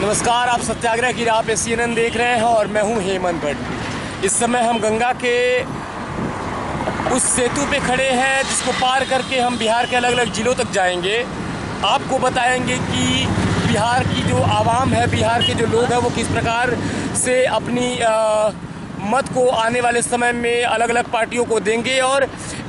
नमस्कार, आप सत्याग्रह की राह पे CNN देख रहे हैं और मैं हूं हेमंत भट्ट। इस समय हम गंगा के उस सेतु पे खड़े हैं जिसको पार करके हम बिहार के अलग अलग ज़िलों तक जाएंगे। आपको बताएंगे कि बिहार की जो आवाम है, बिहार के जो लोग हैं वो किस प्रकार से अपनी मत को आने वाले समय में अलग अलग पार्टियों को देंगे और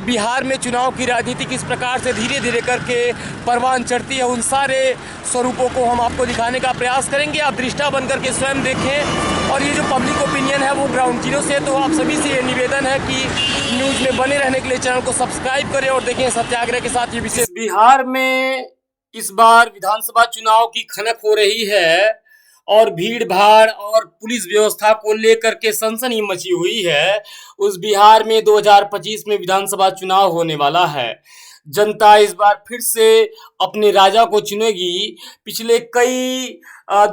बिहार में चुनाव की राजनीति किस प्रकार से धीरे धीरे करके परवान चढ़ती है। उन सारे स्वरूपों को हम आपको दिखाने का प्रयास करेंगे। आप दृष्टा बन करके स्वयं देखें और ये जो पब्लिक ओपिनियन है वो ग्राउंड जीरो से। तो आप सभी से ये निवेदन है कि न्यूज़ में बने रहने के लिए चैनल को सब्सक्राइब करें और देखें सत्याग्रह के साथ ये विशेष। बिहार में इस बार विधानसभा चुनाव की खनक हो रही है और भीड़ भाड़ और पुलिस व्यवस्था को लेकर के सनसनी मची हुई है। उस बिहार में 2025 में विधानसभा चुनाव होने वाला है। जनता इस बार फिर से अपने राजा को चुनेगी। पिछले कई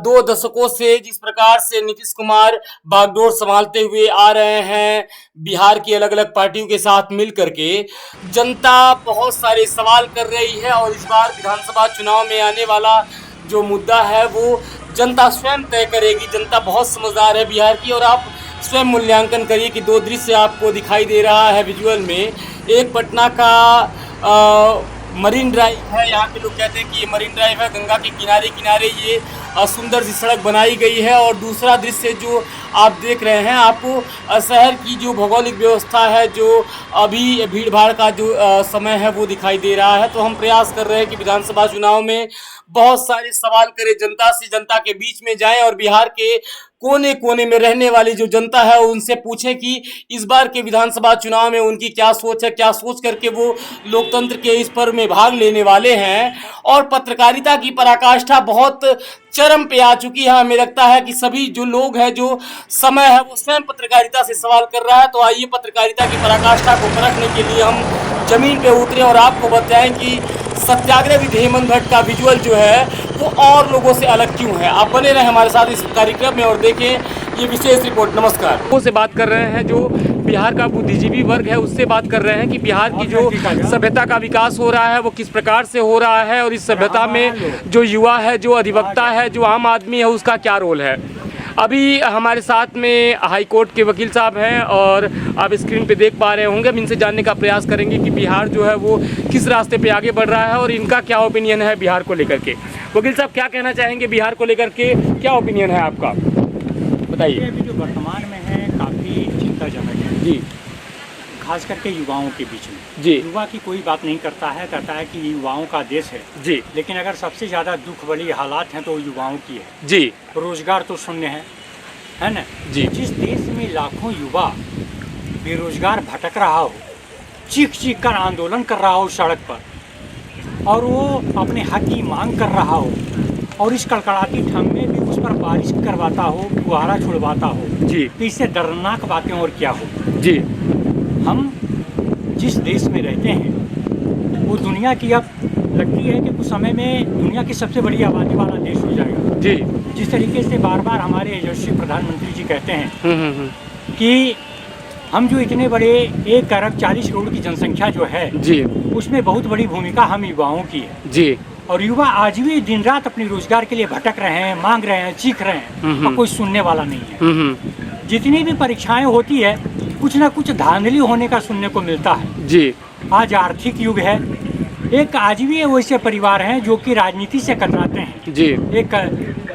2 दशकों से जिस प्रकार से नीतीश कुमार बागडोर संभालते हुए आ रहे हैं बिहार की अलग अलग पार्टियों के साथ मिल करके, जनता बहुत सारे सवाल कर रही है और इस बार विधानसभा चुनाव में आने वाला जो मुद्दा है वो जनता स्वयं तय करेगी। जनता बहुत समझदार है बिहार की और आप स्वयं मूल्यांकन करिए कि 2 दृश्य आपको दिखाई दे रहा है विजुअल में। एक पटना का मरीन ड्राइव है। यहाँ के लोग कहते हैं कि ये मरीन ड्राइव है। गंगा के किनारे किनारे ये सुंदर सी सड़क बनाई गई है। और दूसरा दृश्य जो आप देख रहे हैं, आपको शहर की जो भौगोलिक व्यवस्था है, जो अभी भीड़ भाड़ का जो समय है वो दिखाई दे रहा है। तो हम प्रयास कर रहे हैं कि विधानसभा चुनाव में बहुत सारे सवाल करें जनता से, जनता के बीच में जाएं और बिहार के कोने कोने में रहने वाली जो जनता है उनसे पूछें कि इस बार के विधानसभा चुनाव में उनकी क्या सोच है, क्या सोच करके वो लोकतंत्र के इस पर्व में भाग लेने वाले हैं। और पत्रकारिता की पराकाष्ठा बहुत चरम पे आ चुकी है। हमें लगता है कि सभी जो लोग हैं, जो समय है वो स्वयं पत्रकारिता से सवाल कर रहा है। तो आइए पत्रकारिता की पराकाष्ठा को परखने के लिए हम जमीन पे उतरे और आपको बताएं कि सत्याग्रह विद हेमंत भट्ट का विजुअल जो है वो और लोगों से अलग क्यों है। आप बने रहें हमारे साथ इस कार्यक्रम में और देखें ये विशेष रिपोर्ट। नमस्कार। लोगों से बात कर रहे हैं जो बिहार का बुद्धिजीवी वर्ग है, उससे बात कर रहे हैं कि बिहार की जो सभ्यता का विकास हो रहा है वो किस प्रकार से हो रहा है और इस सभ्यता में जो युवा है, जो अधिवक्ता है, जो आम आदमी है, उसका क्या रोल है। अभी हमारे साथ में हाई कोर्ट के वकील साहब हैं और आप स्क्रीन पे देख पा रहे होंगे। हम इनसे जानने का प्रयास करेंगे कि बिहार जो है वो किस रास्ते पे आगे बढ़ रहा है और इनका क्या ओपिनियन है बिहार को लेकर के। वकील साहब, क्या कहना चाहेंगे बिहार को लेकर के, क्या ओपिनियन है आपका, बताइए। अभी जो वर्तमान में है काफ़ी चिंताजनक है जी, खास करके युवाओं के बीच में। जी, युवा की कोई बात नहीं करता है कि युवाओं का देश है जी, लेकिन अगर सबसे ज़्यादा दुख वाली हालात हैं तो युवाओं की है। जी, रोजगार तो शून्य है ना जी। जिस देश में लाखों युवा बेरोजगार भटक रहा हो, चीख चीख कर आंदोलन कर रहा हो सड़क पर और वो अपने हक की मांग कर रहा हो और इस कड़कड़ाती ठंड में भी उस पर बारिश करवाता हो, फुहारा छुड़वाता हो, जी, तो इससे दर्दनाक बातें और क्या हो। जी, हम जिस देश में रहते हैं वो दुनिया की अब लगती है कि कुछ समय में दुनिया की सबसे बड़ी आबादी वाला देश हो जाएगा। जी, जिस तरीके से बार बार हमारे यशस्वी प्रधानमंत्री जी कहते हैं कि हम जो इतने बड़े 1 अरब 40 करोड़ की जनसंख्या जो है जी, उसमें बहुत बड़ी भूमिका हम युवाओं की है। जी, और युवा आज भी दिन रात अपने रोजगार के लिए भटक रहे हैं, मांग रहे हैं, चीख रहे हैं और कोई सुनने वाला नहीं है। जितनी भी परीक्षाएं होती है कुछ ना कुछ धांधली होने का सुनने को मिलता है। जी, आज आर्थिक युग है। एक आज भी वैसे परिवार हैं जो कि राजनीति से कतराते हैं। जी, एक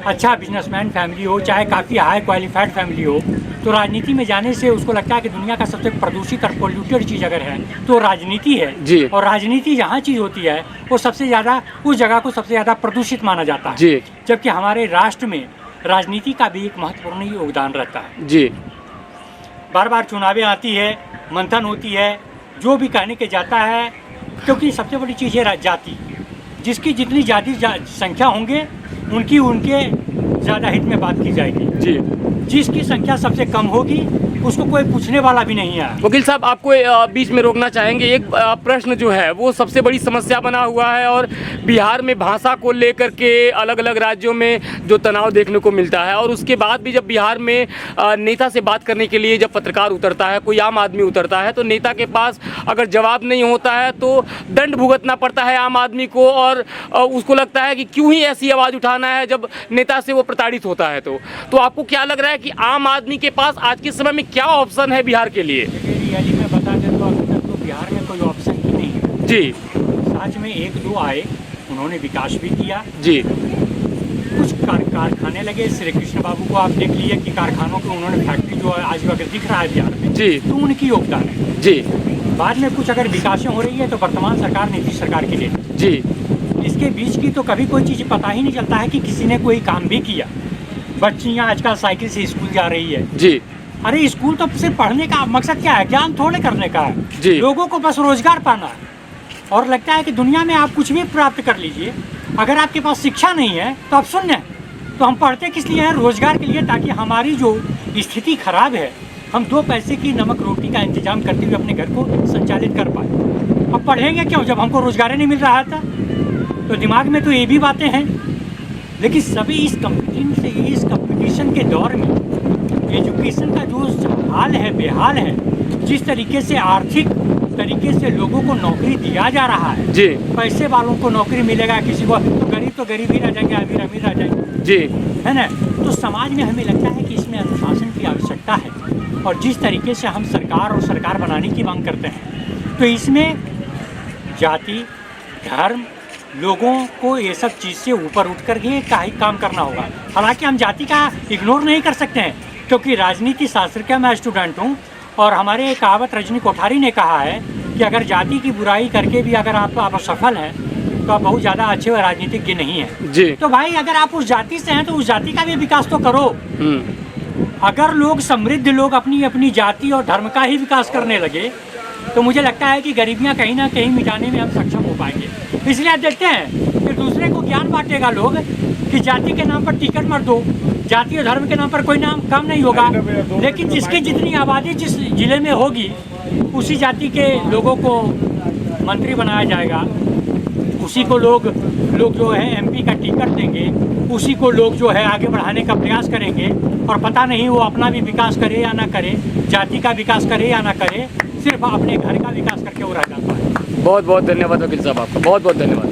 अच्छा बिजनेसमैन फैमिली हो, चाहे काफ़ी हाई क्वालिफाइड फैमिली हो, तो राजनीति में जाने से उसको लगता है कि दुनिया का सबसे प्रदूषित और पोल्यूटेड चीज़ अगर है तो राजनीति है। जी। और राजनीति जहाँ चीज़ होती है वो सबसे ज़्यादा उस जगह को सबसे ज़्यादा प्रदूषित माना जाता है। जी, जबकि हमारे राष्ट्र में राजनीति का भी एक महत्वपूर्ण योगदान रहता है। जी, बार बार चुनावें आती है, मंथन होती है, जो भी कहने के जाता है, क्योंकि सबसे बड़ी चीज़ है जाति। जिसकी जितनी जाति संख्या होंगे उनके ज़्यादा हित में बात की जाएगी। जी, जिसकी संख्या सबसे कम होगी उसको कोई पूछने वाला भी नहीं है। वकील साहब, आपको बीच में रोकना चाहेंगे। एक प्रश्न जो है वो सबसे बड़ी समस्या बना हुआ है, और बिहार में भाषा को लेकर के अलग अलग राज्यों में जो तनाव देखने को मिलता है, और उसके बाद भी जब बिहार में नेता से बात करने के लिए जब पत्रकार उतरता है, कोई आम आदमी उतरता है, तो नेता के पास अगर जवाब नहीं होता है तो दंड भुगतना पड़ता है आम आदमी को, और उसको लगता है कि क्यों ही ऐसी आवाज़ उठाना है जब नेता से वो प्रताड़ित होता है। तो आपको क्या लग रहा है कि आम आदमी के पास आज के समय में क्या ऑप्शन है बिहार के लिए? रियली में बता दें तो अभी तक तो बिहार में कोई ऑप्शन ही नहीं है जी। सच में एक दो आए, उन्होंने विकास भी किया जी। कुछ कारखाने लगे। श्री कृष्ण बाबू को आप देख लीजिए कि कारखानों के उन्होंने फैक्ट्री जो है आज अगर दिख रहा है बिहार में जी, तो उनकी योगदान है जी। बाद में कुछ अगर विकासें हो रही है तो वर्तमान सरकार नीतीश सरकार के लिए जी। इसके बीच की तो कभी कोई चीज़ पता ही नहीं चलता है कि किसी ने कोई काम भी किया। बच्चियाँ आजकल साइकिल से स्कूल जा रही है। जी। अरे स्कूल तो सिर्फ पढ़ने का मकसद क्या है? ज्ञान थोड़े करने का है। जी। लोगों को बस रोजगार पाना है, और लगता है कि दुनिया में आप कुछ भी प्राप्त कर लीजिए, अगर आपके पास शिक्षा नहीं है तो आप शून्य हैं। तो हम पढ़ते किस लिए हैं? रोजगार के लिए, ताकि हमारी जो स्थिति खराब है हम 2 पैसे की नमक रोटी का इंतजाम करते हुए अपने घर को संचालित कर पाए। अब पढ़ेंगे क्यों जब हमको रोजगार ही नहीं मिल रहा था? तो दिमाग में तो ये भी बातें हैं। लेकिन सभी इस कंपटीशन के दौर में एजुकेशन का जो हाल है, बेहाल है, जिस तरीके से आर्थिक तरीके से लोगों को नौकरी दिया जा रहा है जी। पैसे वालों को नौकरी मिलेगा, किसी को तो गरीब ही रह जाएंगे, अमीर अमीर रह जाएंगे जी। है ना। तो समाज में हमें लगता है कि इसमें अनुशासन की आवश्यकता है, और जिस तरीके से हम सरकार और सरकार बनाने की मांग करते हैं तो इसमें जाति धर्म लोगों को ये सब चीज़ से ऊपर उठ कर के काम करना होगा। हालांकि हम जाति का इग्नोर नहीं कर सकते हैं, क्योंकि राजनीति शास्त्र का मैं स्टूडेंट हूँ, और हमारे कहावत रजनी कोठारी ने कहा है कि अगर जाति की बुराई करके भी अगर आप सफल हैं तो आप बहुत ज़्यादा अच्छे राजनीतिज्ञ नहीं हैं जी। तो भाई अगर आप उस जाति से हैं तो उस जाति का भी विकास तो करो। अगर लोग समृद्ध लोग अपनी अपनी जाति और धर्म का ही विकास करने लगे तो मुझे लगता है कि गरीबियाँ कहीं ना कहीं मिटाने में हम सक्षम हो पाएंगे। इसलिए आप देखते हैं कि दूसरे को ज्ञान बांटेगा लोग कि जाति के नाम पर टिकट मत दो, जाति और धर्म के नाम पर कोई नाम कम नहीं होगा, लेकिन जिसकी जितनी आबादी जिस जिले में होगी उसी जाति के लोगों को मंत्री बनाया जाएगा, उसी को लोग जो है एमपी का टिकट देंगे, उसी को लोग जो है आगे बढ़ाने का प्रयास करेंगे, और पता नहीं वो अपना भी विकास करे या ना करे, जाति का विकास करे या ना करे, सिर्फ अपने घर का विकास करके वो रह जाता है। बहुत बहुत धन्यवाद वकील साहब, आपका बहुत बहुत धन्यवाद।